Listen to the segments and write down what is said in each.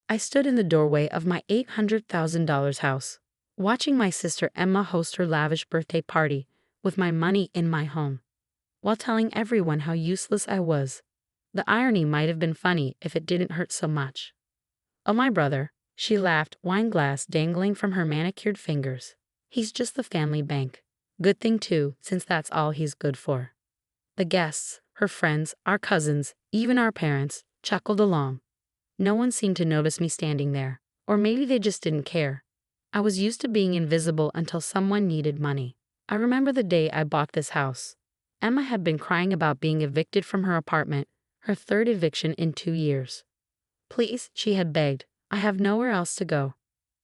I stood in the doorway of my $800,000 house, watching my sister Emma host her lavish birthday party with my money in my home, while telling everyone how useless I was. The irony might have been funny if it didn't hurt so much. Oh, my brother, she laughed, wine glass dangling from her manicured fingers. He's just the family bank. Good thing too, since that's all he's good for. The guests, her friends, our cousins, even our parents, chuckled along. No one seemed to notice me standing there, or maybe they just didn't care. I was used to being invisible until someone needed money. I remember the day I bought this house. Emma had been crying about being evicted from her apartment, her third eviction in 2 years. Please, she had begged, I have nowhere else to go.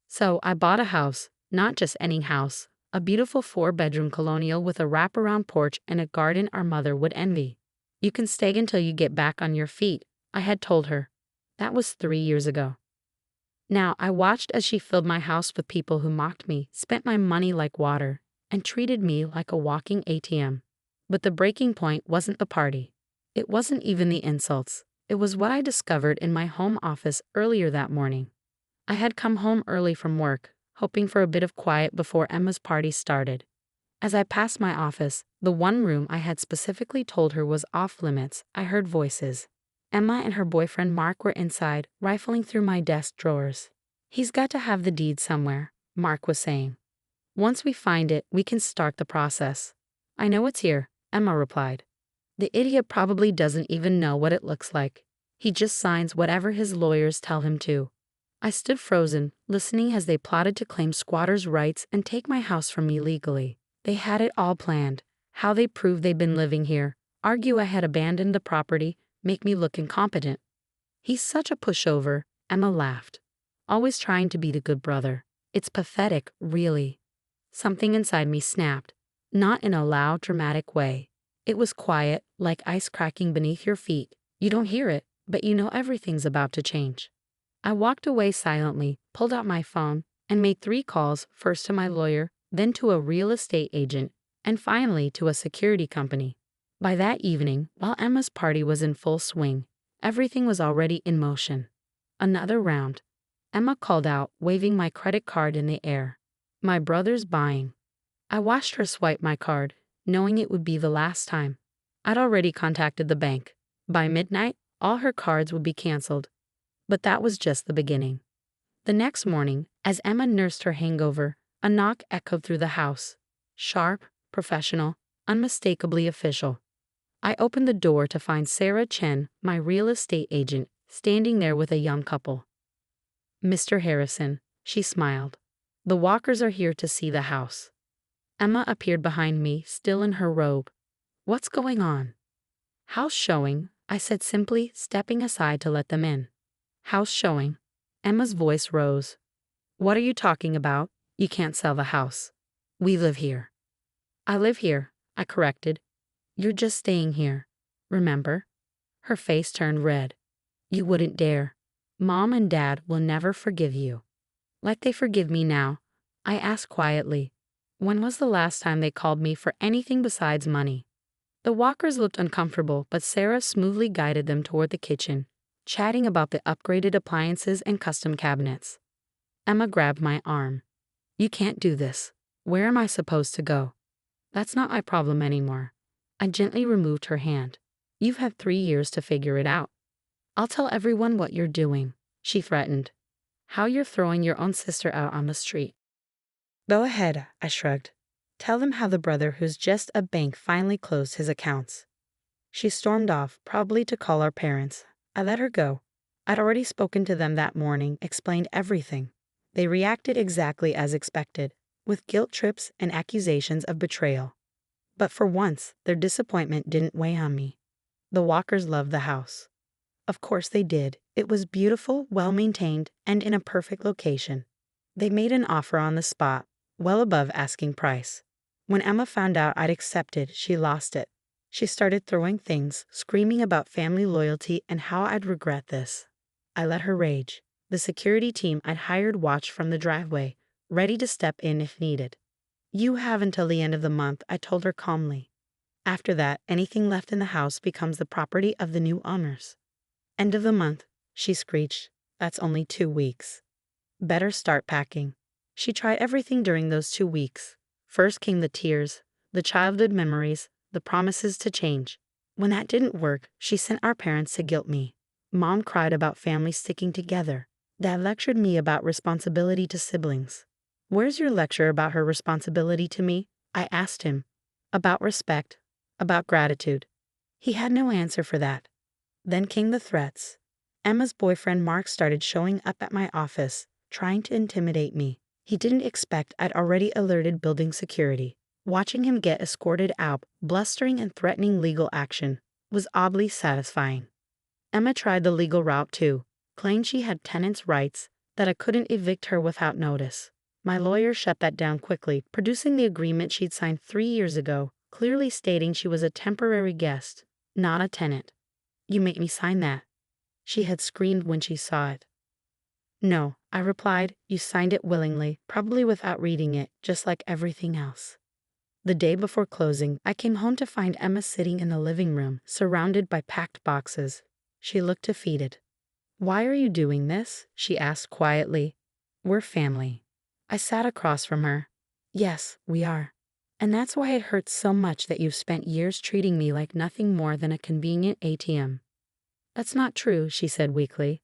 So I bought a house, not just any house, a beautiful 4-bedroom colonial with a wraparound porch and a garden our mother would envy. You can stay until you get back on your feet, I had told her. That was 3 years ago. Now I watched as she filled my house with people who mocked me, spent my money like water, and treated me like a walking ATM. But the breaking point wasn't the party. It wasn't even the insults. It was what I discovered in my home office earlier that morning. I had come home early from work, hoping for a bit of quiet before Emma's party started. As I passed my office, the one room I had specifically told her was off limits, I heard voices. Emma and her boyfriend Mark were inside, rifling through my desk drawers. He's got to have the deed somewhere, Mark was saying. Once we find it, we can start the process. I know it's here, Emma replied. The idiot probably doesn't even know what it looks like. He just signs whatever his lawyers tell him to. I stood frozen, listening as they plotted to claim squatters' rights and take my house from me legally. They had it all planned. How they proved they'd been living here, argue I had abandoned the property, make me look incompetent. He's such a pushover, Emma laughed. Always trying to be the good brother. It's pathetic, really. Something inside me snapped. Not in a loud, dramatic way. It was quiet, like ice cracking beneath your feet. You don't hear it, but you know everything's about to change. I walked away silently, pulled out my phone, and made 3 calls, first to my lawyer, then to a real estate agent, and finally to a security company. By that evening, while Emma's party was in full swing, everything was already in motion. Another round. Emma called out, waving my credit card in the air. My brother's buying. I watched her swipe my card, knowing it would be the last time. I'd already contacted the bank. By midnight, all her cards would be canceled. But that was just the beginning. The next morning, as Emma nursed her hangover, a knock echoed through the house. Sharp, professional, unmistakably official. I opened the door to find Sarah Chen, my real estate agent, standing there with a young couple. Mr. Harrison, she smiled. The Walkers are here to see the house. Emma appeared behind me, still in her robe. What's going on? House showing, I said simply, stepping aside to let them in. House showing. Emma's voice rose. What are you talking about? You can't sell the house. We live here. I live here, I corrected. You're just staying here. Remember? Her face turned red. You wouldn't dare. Mom and Dad will never forgive you. Like they forgive me now, I asked quietly. When was the last time they called me for anything besides money? The Walkers looked uncomfortable, but Sarah smoothly guided them toward the kitchen, chatting about the upgraded appliances and custom cabinets. Emma grabbed my arm. You can't do this. Where am I supposed to go? That's not my problem anymore. I gently removed her hand. You've had 3 years to figure it out. I'll tell everyone what you're doing, she threatened. How you're throwing your own sister out on the street. Go ahead, I shrugged. Tell them how the brother who's just a bank finally closed his accounts. She stormed off, probably to call our parents. I let her go. I'd already spoken to them that morning, explained everything. They reacted exactly as expected, with guilt trips and accusations of betrayal. But for once, their disappointment didn't weigh on me. The Walkers loved the house. Of course they did. It was beautiful, well-maintained, and in a perfect location. They made an offer on the spot, well above asking price. When Emma found out I'd accepted, she lost it. She started throwing things, screaming about family loyalty and how I'd regret this. I let her rage. The security team I'd hired watched from the driveway, ready to step in if needed. You have until the end of the month, I told her calmly. After that, anything left in the house becomes the property of the new owners. End of the month, she screeched. That's only 2 weeks. Better start packing. She tried everything during those 2 weeks. First came the tears, the childhood memories, the promises to change. When that didn't work, she sent our parents to guilt me. Mom cried about family sticking together. Dad lectured me about responsibility to siblings. Where's your lecture about her responsibility to me? I asked him. About respect, about gratitude. He had no answer for that. Then came the threats. Emma's boyfriend Mark started showing up at my office, trying to intimidate me. He didn't expect I'd already alerted building security. Watching him get escorted out, blustering and threatening legal action, was oddly satisfying. Emma tried the legal route too, claimed she had tenants' rights, that I couldn't evict her without notice. My lawyer shut that down quickly, producing the agreement she'd signed 3 years ago, clearly stating she was a temporary guest, not a tenant. You made me sign that. She had screamed when she saw it. No, I replied, you signed it willingly, probably without reading it, just like everything else. The day before closing, I came home to find Emma sitting in the living room, surrounded by packed boxes. She looked defeated. Why are you doing this? She asked quietly. We're family. I sat across from her. Yes, we are. And that's why it hurts so much that you've spent years treating me like nothing more than a convenient ATM. That's not true, she said weakly.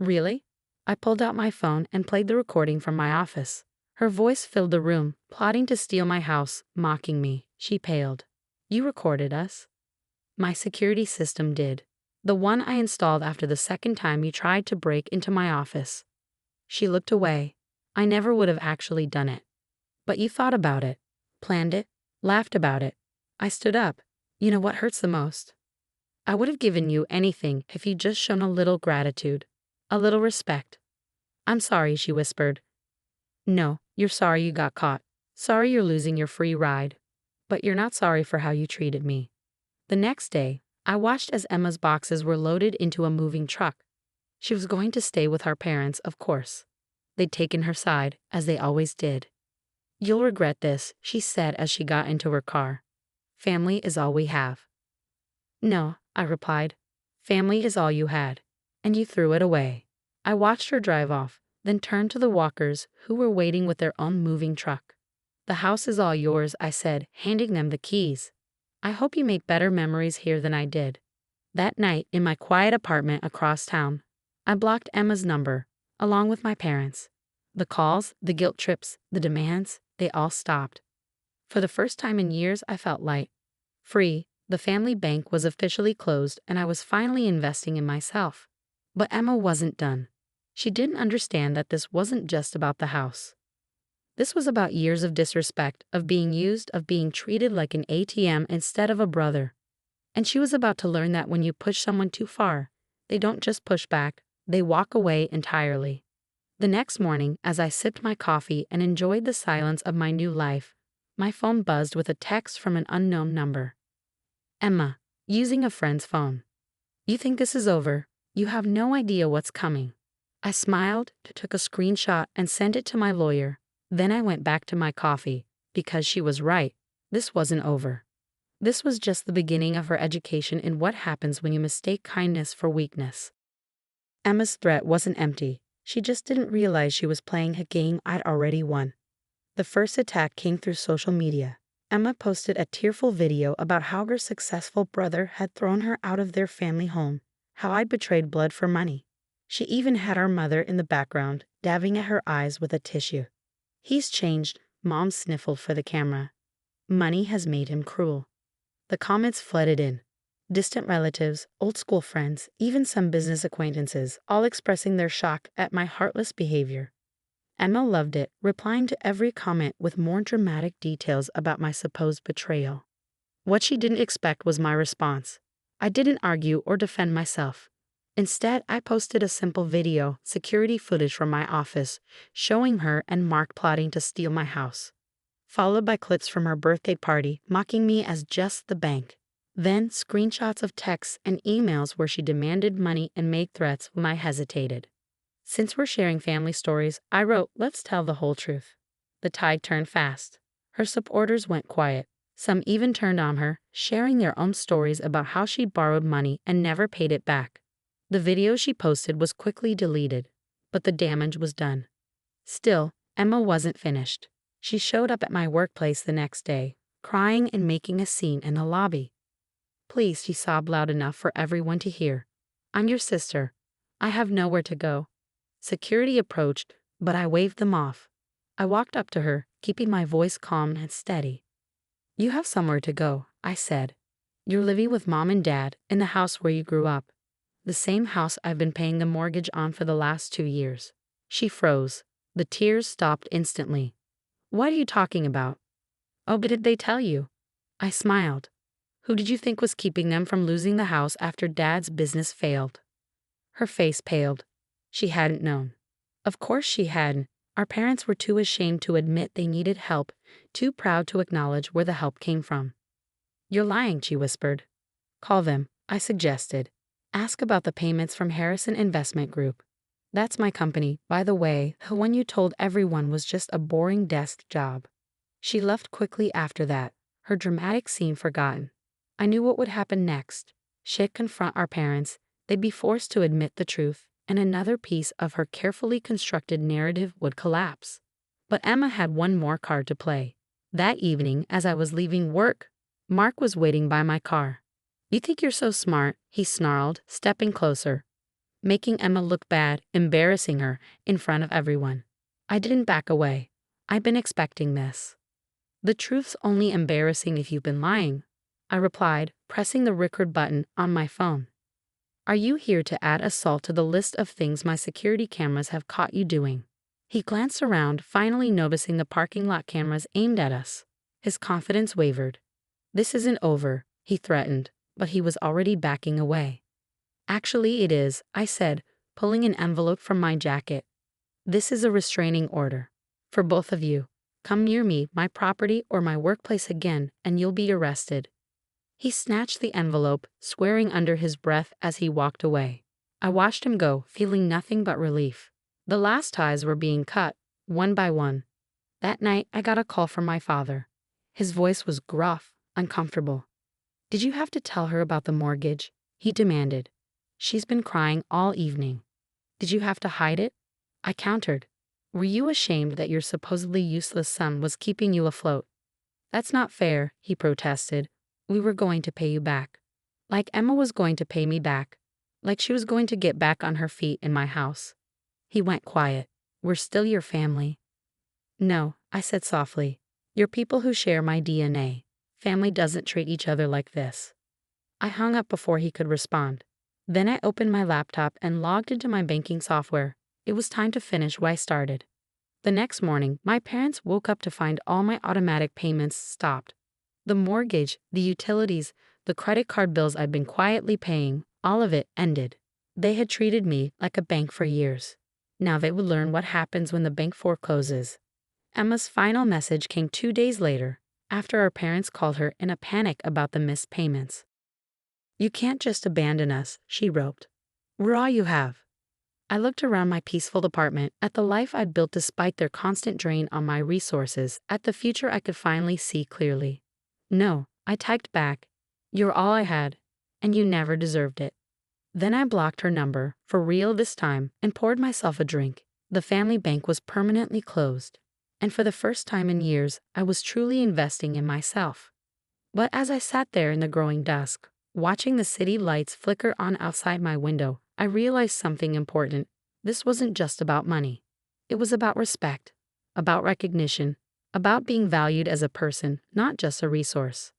Really? I pulled out my phone and played the recording from my office. Her voice filled the room, plotting to steal my house, mocking me. She paled. You recorded us? My security system did. The one I installed after the second time you tried to break into my office. She looked away. I never would have actually done it. But you thought about it, planned it, laughed about it. I stood up. You know what hurts the most? I would have given you anything if you'd just shown a little gratitude, a little respect. I'm sorry, she whispered. No, you're sorry you got caught. Sorry you're losing your free ride. But you're not sorry for how you treated me. The next day, I watched as Emma's boxes were loaded into a moving truck. She was going to stay with her parents, of course. They'd taken her side, as they always did. You'll regret this, she said as she got into her car. Family is all we have. No, I replied. Family is all you had. And you threw it away. I watched her drive off, then turned to the walkers who were waiting with their own moving truck. The house is all yours, I said, handing them the keys. I hope you make better memories here than I did. That night, in my quiet apartment across town, I blocked Emma's number, along with my parents. The calls, the guilt trips, the demands, they all stopped. For the first time in years, I felt light. Free, the family bank was officially closed and I was finally investing in myself. But Emma wasn't done. She didn't understand that this wasn't just about the house. This was about years of disrespect, of being used, of being treated like an ATM instead of a brother. And she was about to learn that when you push someone too far, they don't just push back, they walk away entirely. The next morning, as I sipped my coffee and enjoyed the silence of my new life, my phone buzzed with a text from an unknown number. Emma, using a friend's phone. You think this is over? You have no idea what's coming. I smiled, took a screenshot, and sent it to my lawyer. Then I went back to my coffee, because she was right. This wasn't over. This was just the beginning of her education in what happens when you mistake kindness for weakness. Emma's threat wasn't empty. She just didn't realize she was playing a game I'd already won. The first attack came through social media. Emma posted a tearful video about how her successful brother had thrown her out of their family home, how I'd betrayed blood for money. She even had our mother in the background, dabbing at her eyes with a tissue. He's changed, Mom sniffled for the camera. Money has made him cruel. The comments flooded in. Distant relatives, old school friends, even some business acquaintances, all expressing their shock at my heartless behavior. Emma loved it, replying to every comment with more dramatic details about my supposed betrayal. What she didn't expect was my response. I didn't argue or defend myself. Instead, I posted a simple video, security footage from my office, showing her and Mark plotting to steal my house, followed by clips from her birthday party, mocking me as just the bank. Then, screenshots of texts and emails where she demanded money and made threats when I hesitated. Since we're sharing family stories, I wrote, let's tell the whole truth. The tide turned fast. Her supporters went quiet. Some even turned on her, sharing their own stories about how she'd borrowed money and never paid it back. The video she posted was quickly deleted. but the damage was done. Still, Emma wasn't finished. She showed up at my workplace the next day, crying and making a scene in the lobby. "Please," she sobbed loud enough for everyone to hear. "I'm your sister. I have nowhere to go." Security approached, but I waved them off. I walked up to her, keeping my voice calm and steady. "You have somewhere to go," I said. "You're living with Mom and Dad in the house where you grew up. The same house I've been paying the mortgage on for the last 2 years." She froze. The tears stopped instantly. "What are you talking about?" "Oh, but did they tell you?" I smiled. "Who did you think was keeping them from losing the house after Dad's business failed?" Her face paled. She hadn't known. Of course she hadn't. Our parents were too ashamed to admit they needed help, too proud to acknowledge where the help came from. "You're lying," she whispered. "Call them," I suggested. "Ask about the payments from Harrison Investment Group. That's my company, by the way. The one you told everyone was just a boring desk job." She left quickly after that, her dramatic scene forgotten. I knew what would happen next. She'd confront our parents, they'd be forced to admit the truth, and another piece of her carefully constructed narrative would collapse. But Emma had one more card to play. That evening, as I was leaving work, Mark was waiting by my car. "You think you're so smart," he snarled, stepping closer, making Emma look bad, embarrassing her in front of everyone. I didn't back away. I've been expecting this. "The truth's only embarrassing if you've been lying," I replied, pressing the record button on my phone. "Are you here to add assault to the list of things my security cameras have caught you doing?" He glanced around, finally noticing the parking lot cameras aimed at us. His confidence wavered. "This isn't over," he threatened, but he was already backing away. "Actually, it is," I said, pulling an envelope from my jacket. "This is a restraining order. For both of you. Come near me, my property, or my workplace again, and you'll be arrested." He snatched the envelope, swearing under his breath as he walked away. I watched him go, feeling nothing but relief. The last ties were being cut, one by one. That night, I got a call from my father. His voice was gruff, uncomfortable. "Did you have to tell her about the mortgage?" he demanded. "She's been crying all evening." "Did you have to hide it?" I countered. "Were you ashamed that your supposedly useless son was keeping you afloat?" "That's not fair," he protested. "We were going to pay you back." Like Emma was going to pay me back. Like she was going to get back on her feet in my house. He went quiet. "We're still your family." "No," I said softly. "You're people who share my DNA. Family doesn't treat each other like this." I hung up before he could respond. Then I opened my laptop and logged into my banking software. It was time to finish what I started. The next morning, my parents woke up to find all my automatic payments stopped. The mortgage, the utilities, the credit card bills I'd been quietly paying, all of it ended. They had treated me like a bank for years. Now they would learn what happens when the bank forecloses. Emma's final message came 2 days later, after our parents called her in a panic about the missed payments. "You can't just abandon us," she wrote. "We're all you have." I looked around my peaceful apartment, at the life I'd built despite their constant drain on my resources, at the future I could finally see clearly. "No," I typed back. "You're all I had, and you never deserved it." Then I blocked her number, for real this time, and poured myself a drink. The family bank was permanently closed. And for the first time in years, I was truly investing in myself. But as I sat there in the growing dusk, watching the city lights flicker on outside my window, I realized something important. This wasn't just about money. It was about respect, about recognition, about being valued as a person, not just a resource.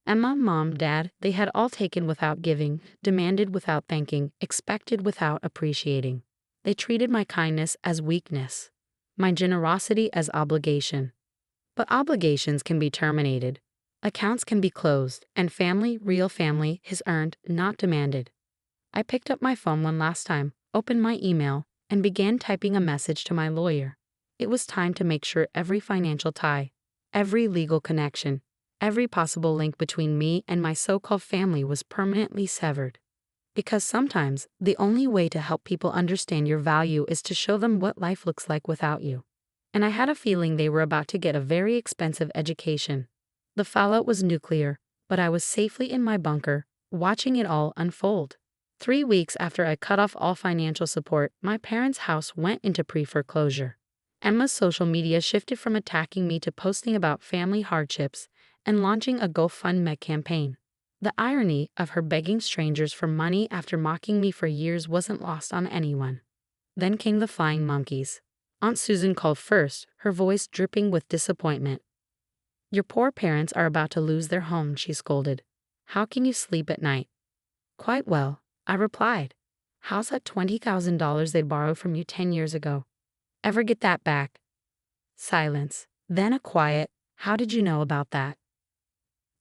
Emma, Mom, Dad, they had all taken without giving, demanded without thanking, expected without appreciating. They treated my kindness as weakness, my generosity as obligation. But obligations can be terminated. Accounts can be closed, and family, real family, is earned, not demanded. I picked up my phone one last time, opened my email, and began typing a message to my lawyer. It was time to make sure every financial tie, every legal connection, every possible link between me and my so-called family was permanently severed. Because sometimes, the only way to help people understand your value is to show them what life looks like without you. And I had a feeling they were about to get a very expensive education. The fallout was nuclear, but I was safely in my bunker, watching it all unfold. 3 weeks after I cut off all financial support, my parents' house went into pre-foreclosure. Emma's social media shifted from attacking me to posting about family hardships and launching a GoFundMe campaign. The irony of her begging strangers for money after mocking me for years wasn't lost on anyone. Then came the flying monkeys. Aunt Susan called first, her voice dripping with disappointment. "Your poor parents are about to lose their home," she scolded. "How can you sleep at night?" "Quite well," I replied. "How's that $20,000 they borrowed from you 10 years ago? Ever get that back?" Silence. Then a quiet, "How did you know about that?"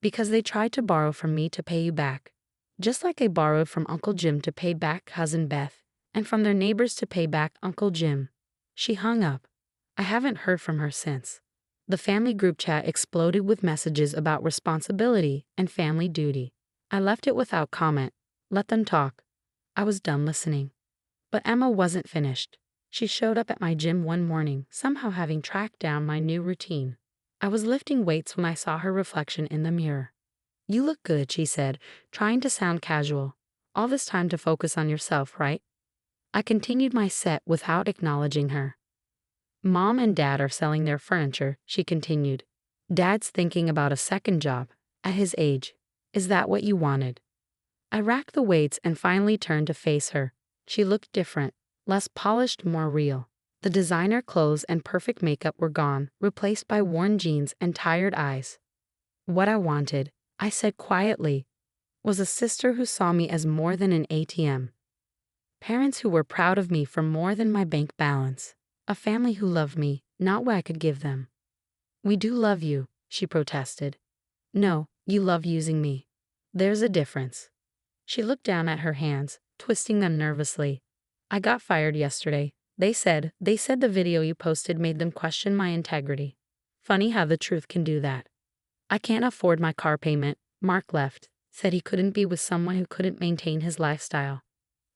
"Because they tried to borrow from me to pay you back. Just like they borrowed from Uncle Jim to pay back Cousin Beth, and from their neighbors to pay back Uncle Jim." She hung up. I haven't heard from her since. The family group chat exploded with messages about responsibility and family duty. I left it without comment. Let them talk. I was done listening. But Emma wasn't finished. She showed up at my gym one morning, somehow having tracked down my new routine. I was lifting weights when I saw her reflection in the mirror. "You look good," she said, trying to sound casual. "All this time to focus on yourself, right?" I continued my set without acknowledging her. "Mom and Dad are selling their furniture," she continued. "Dad's thinking about a second job. At his age. Is that what you wanted?" I racked the weights and finally turned to face her. She looked different, less polished, more real. The designer clothes and perfect makeup were gone, replaced by worn jeans and tired eyes. "What I wanted," I said quietly, "was a sister who saw me as more than an ATM. Parents who were proud of me for more than my bank balance. A family who loved me, not what I could give them." "We do love you," she protested. "No, you love using me. There's a difference." She looked down at her hands, twisting them nervously. "I got fired yesterday. They said the video you posted made them question my integrity. Funny how the truth can do that. I can't afford my car payment. Mark left, said he couldn't be with someone who couldn't maintain his lifestyle."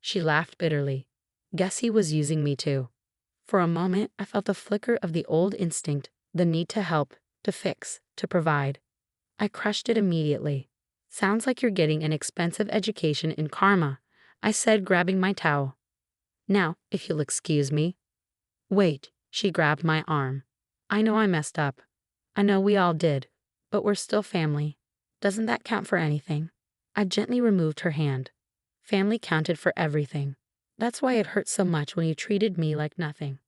She laughed bitterly. "Guess he was using me too." For a moment, I felt a flicker of the old instinct, the need to help, to fix, to provide. I crushed it immediately. "Sounds like you're getting an expensive education in karma," I said, grabbing my towel. "Now, if you'll excuse me." "Wait," she grabbed my arm. "I know I messed up. I know we all did. But we're still family. Doesn't that count for anything?" I gently removed her hand. Family counted for everything. That's why it hurt so much when you treated me like nothing.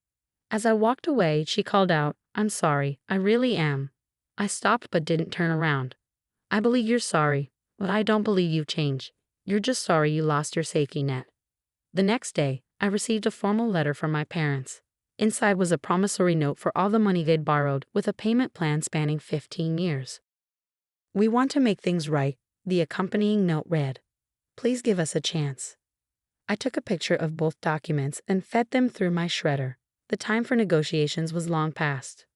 As I walked away, she called out, "I'm sorry, I really am." I stopped but didn't turn around. "I believe you're sorry, but I don't believe you've changed. You're just sorry you lost your safety net." The next day, I received a formal letter from my parents. Inside was a promissory note for all the money they'd borrowed, with a payment plan spanning 15 years. "We want to make things right," the accompanying note read. "Please give us a chance." I took a picture of both documents and fed them through my shredder. The time for negotiations was long past.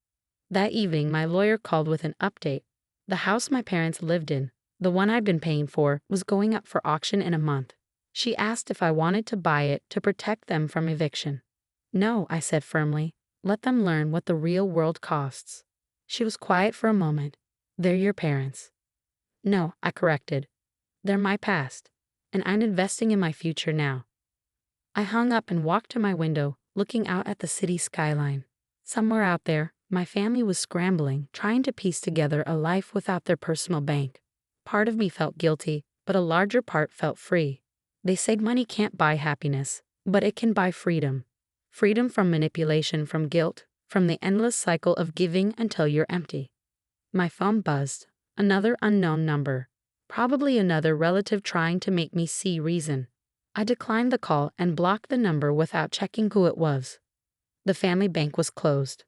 That evening, my lawyer called with an update. The house my parents lived in, the one I'd been paying for, was going up for auction in a month. She asked if I wanted to buy it to protect them from eviction. "No," I said firmly. "Let them learn what the real world costs." She was quiet for a moment. "They're your parents." "No," I corrected. "They're my past, and I'm investing in my future now." I hung up and walked to my window, looking out at the city skyline. Somewhere out there, my family was scrambling, trying to piece together a life without their personal bank. Part of me felt guilty, but a larger part felt free. They say money can't buy happiness, but it can buy freedom. Freedom from manipulation, from guilt, from the endless cycle of giving until you're empty. My phone buzzed. Another unknown number. Probably another relative trying to make me see reason. I declined the call and blocked the number without checking who it was. The family bank was closed.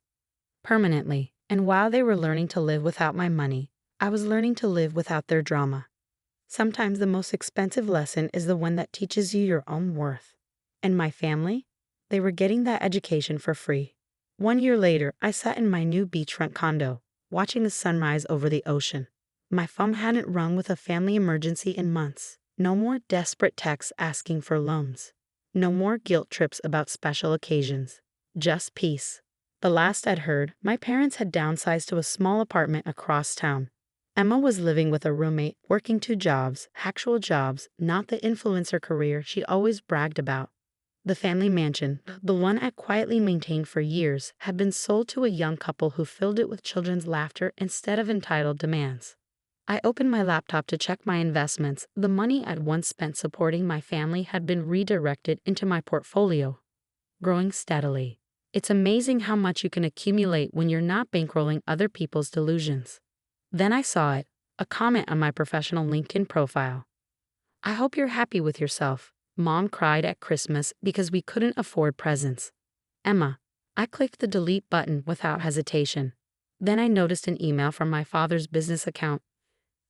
Permanently, and while they were learning to live without my money, I was learning to live without their drama. Sometimes the most expensive lesson is the one that teaches you your own worth. And my family? They were getting that education for free. 1 year later, I sat in my new beachfront condo, watching the sunrise over the ocean. My phone hadn't rung with a family emergency in months. No more desperate texts asking for loans. No more guilt trips about special occasions. Just peace. The last I'd heard, my parents had downsized to a small apartment across town. Emma was living with a roommate, working 2 jobs, actual jobs, not the influencer career she always bragged about. The family mansion, the one I quietly maintained for years, had been sold to a young couple who filled it with children's laughter instead of entitled demands. I opened my laptop to check my investments. The money I'd once spent supporting my family had been redirected into my portfolio, growing steadily. It's amazing how much you can accumulate when you're not bankrolling other people's delusions. Then I saw it, a comment on my professional LinkedIn profile. "I hope you're happy with yourself. Mom cried at Christmas because we couldn't afford presents." Emma. I clicked the delete button without hesitation. Then I noticed an email from my father's business account.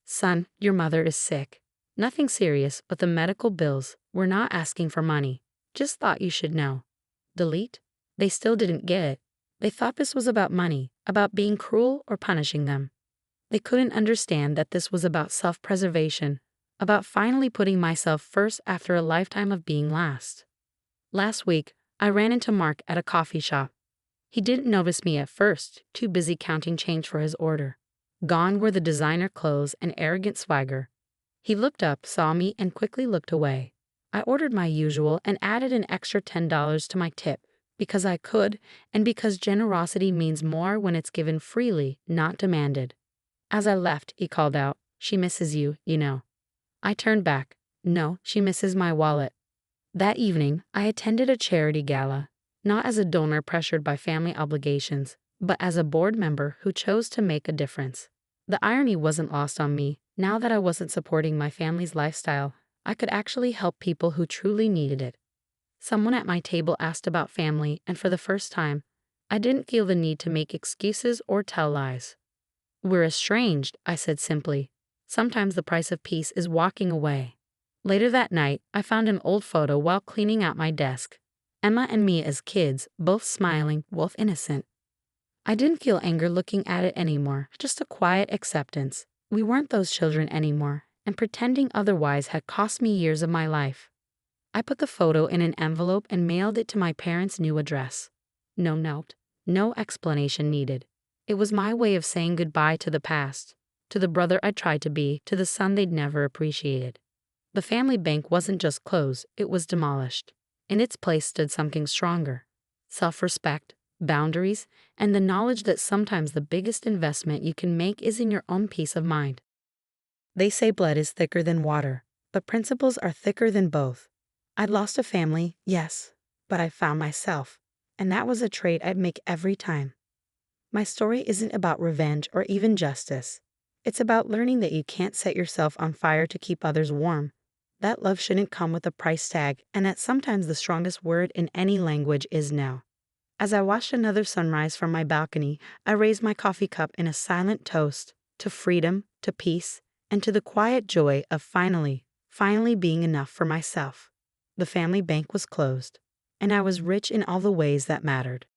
"Son, your mother is sick. Nothing serious, but the medical bills. We're not asking for money. Just thought you should know." Delete? They still didn't get it. They thought this was about money, about being cruel or punishing them. They couldn't understand that this was about self-preservation, about finally putting myself first after a lifetime of being last. Last week, I ran into Mark at a coffee shop. He didn't notice me at first, too busy counting change for his order. Gone were the designer clothes and arrogant swagger. He looked up, saw me, and quickly looked away. I ordered my usual and added an extra $10 to my tip, because I could, and because generosity means more when it's given freely, not demanded. As I left, he called out, "She misses you, you know." I turned back. "No, she misses my wallet." That evening, I attended a charity gala, not as a donor pressured by family obligations, but as a board member who chose to make a difference. The irony wasn't lost on me. Now that I wasn't supporting my family's lifestyle, I could actually help people who truly needed it. Someone at my table asked about family, and for the first time, I didn't feel the need to make excuses or tell lies. "We're estranged," I said simply. "Sometimes the price of peace is walking away." Later that night, I found an old photo while cleaning out my desk. Emma and me as kids, both smiling, both innocent. I didn't feel anger looking at it anymore, just a quiet acceptance. We weren't those children anymore, and pretending otherwise had cost me years of my life. I put the photo in an envelope and mailed it to my parents' new address. No note, no explanation needed. It was my way of saying goodbye to the past, to the brother I tried to be, to the son they'd never appreciated. The family bank wasn't just closed, it was demolished. In its place stood something stronger: self-respect, boundaries, and the knowledge that sometimes the biggest investment you can make is in your own peace of mind. They say blood is thicker than water, but principles are thicker than both. I'd lost a family, yes, but I found myself, and that was a trait I'd make every time. My story isn't about revenge or even justice. It's about learning that you can't set yourself on fire to keep others warm. That love shouldn't come with a price tag, and that sometimes the strongest word in any language is no. As I watched another sunrise from my balcony, I raised my coffee cup in a silent toast to freedom, to peace, and to the quiet joy of finally being enough for myself. The family bank was closed, and I was rich in all the ways that mattered.